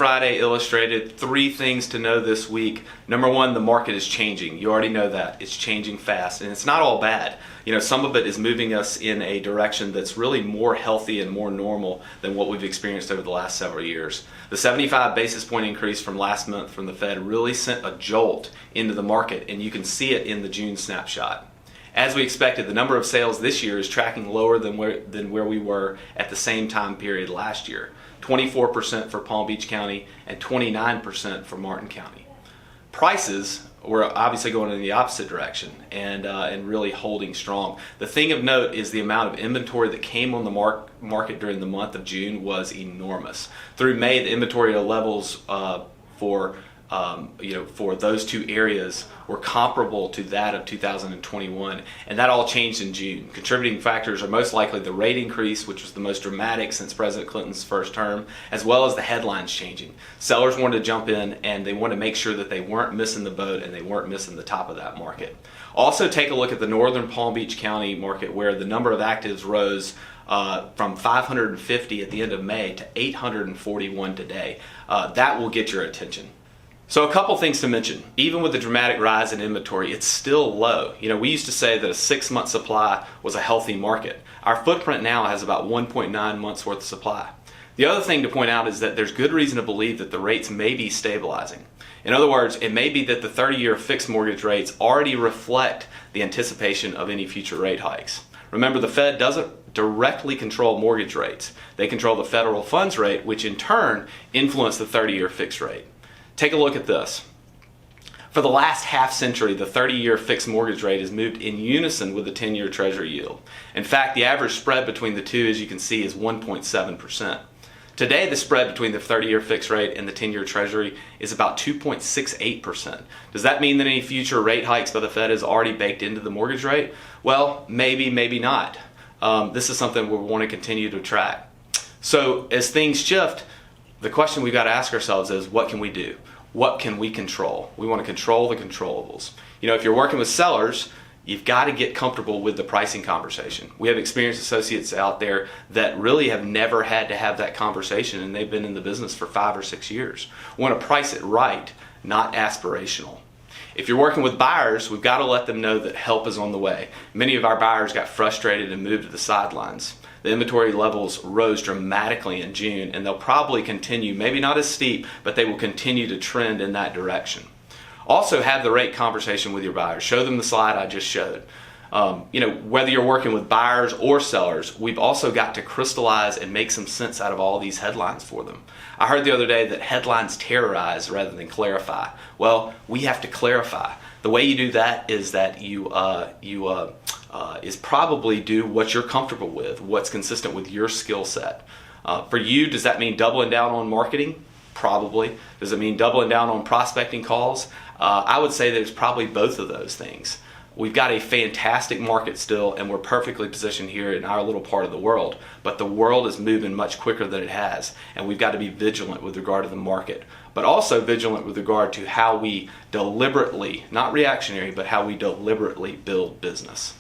Friday Illustrated. 3 things to know this week. Number 1, the market is changing. You already know that. It's changing fast, and it's not all bad. You know, some of it is moving us in a direction that's really more healthy and more normal than what we've experienced over the last several years. The 75 basis point increase from last month from the Fed really sent a jolt into the market, and you can see it in the June snapshot. As we expected, the number of sales this year is tracking lower than where we were at the same time period last year. 24% for Palm Beach County and 29% for Martin County. Prices were obviously going in the opposite direction and really holding strong. The thing of note is the amount of inventory that came on the market during the month of June was enormous. Through May, the inventory levels for those 2 areas were comparable to that of 2021, and that all changed in June. Contributing factors are most likely the rate increase, which was the most dramatic since President Clinton's first term, as well as the headlines changing. Sellers wanted to jump in, and they wanted to make sure that they weren't missing the boat and they weren't missing the top of that market. Also, take a look at the northern Palm Beach County market, where the number of actives rose from 550 at the end of May to 841 today. That will get your attention. So a couple things to mention. Even with the dramatic rise in inventory, it's still low. You know, we used to say that a 6-month supply was a healthy market. Our footprint now has about 1.9 months worth of supply. The other thing to point out is that there's good reason to believe that the rates may be stabilizing. In other words, it may be that the 30-year fixed mortgage rates already reflect the anticipation of any future rate hikes. Remember, the Fed doesn't directly control mortgage rates. They control the federal funds rate, which in turn influence the 30-year fixed rate. Take a look at this. For the last half century, the 30-year fixed mortgage rate has moved in unison with the 10-year Treasury yield. In fact, the average spread between the two, as you can see, is 1.7%. Today, the spread between the 30-year fixed rate and the 10-year Treasury is about 2.68%. Does that mean that any future rate hikes by the Fed is already baked into the mortgage rate? Well, maybe, maybe not. This is something we want to continue to track. So as things shift, the question we've got to ask ourselves is, what can we do? What can we control? We want to control the controllables. You know, if you're working with sellers, you've got to get comfortable with the pricing conversation. We have experienced associates out there that really have never had to have that conversation, and they've been in the business for 5 or 6 years. We want to price it right, not aspirational. If you're working with buyers, we've got to let them know that help is on the way. Many of our buyers got frustrated and moved to the sidelines. The inventory levels rose dramatically in June, and they'll probably continue, maybe not as steep, but they will continue to trend in that direction. Also, have the rate conversation with your buyers. Show them the slide I just showed. Whether you're working with buyers or sellers, we've also got to crystallize and make some sense out of all these headlines for them. I heard the other day that headlines terrorize rather than clarify. Well, we have to clarify. The way you do that is that you probably do what you're comfortable with, what's consistent with your skill set. For you, does that mean doubling down on marketing? Probably. Does it mean doubling down on prospecting calls? I would say that it's probably both of those things. We've got a fantastic market still, and we're perfectly positioned here in our little part of the world, but the world is moving much quicker than it has, and we've got to be vigilant with regard to the market, but also vigilant with regard to how we deliberately, not reactionary, but how we deliberately build business.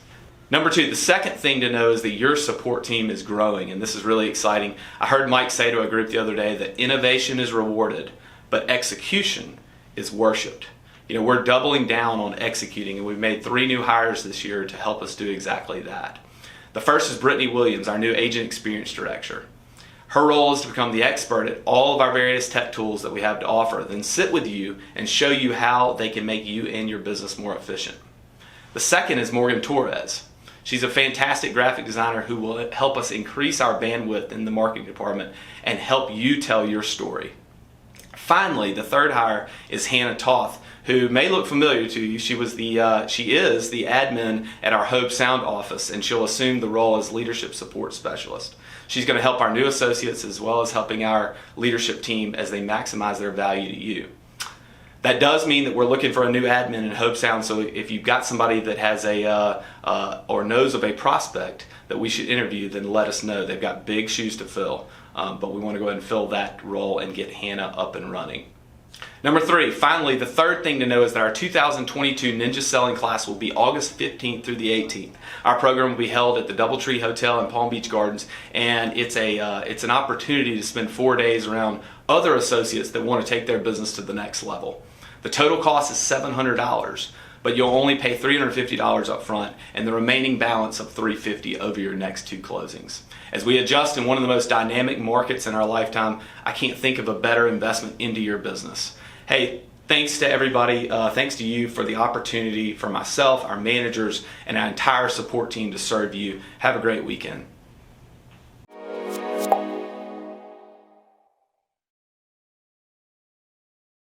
Number 2, the second thing to know is that your support team is growing, and this is really exciting. I heard Mike say to a group the other day that innovation is rewarded, but execution is worshipped. You know, we're doubling down on executing, and we've made 3 new hires this year to help us do exactly that. The first is Brittany Williams, our new Agent Experience Director. Her role is to become the expert at all of our various tech tools that we have to offer, then sit with you and show you how they can make you and your business more efficient. The second is Morgan Torres. She's a fantastic graphic designer who will help us increase our bandwidth in the marketing department and help you tell your story. Finally, the third hire is Hannah Toth, who may look familiar to you. She is the admin at our Hope Sound office, and she'll assume the role as leadership support specialist. She's going to help our new associates as well as helping our leadership team as they maximize their value to you. That does mean that we're looking for a new admin in Hope Sound, so if you've got somebody that has or knows of a prospect that we should interview, then let us know. They've got big shoes to fill, but we want to go ahead and fill that role and get Hannah up and running. Number 3, finally, the third thing to know is that our 2022 Ninja Selling class will be August 15th through the 18th. Our program will be held at the DoubleTree Hotel in Palm Beach Gardens, and it's an opportunity to spend 4 days around other associates that want to take their business to the next level. The total cost is $700, but you'll only pay $350 up front and the remaining balance of $350 over your next 2 closings. As we adjust in one of the most dynamic markets in our lifetime, I can't think of a better investment into your business. Hey, thanks to everybody, thanks to you for the opportunity, for myself, our managers, and our entire support team to serve you. Have a great weekend.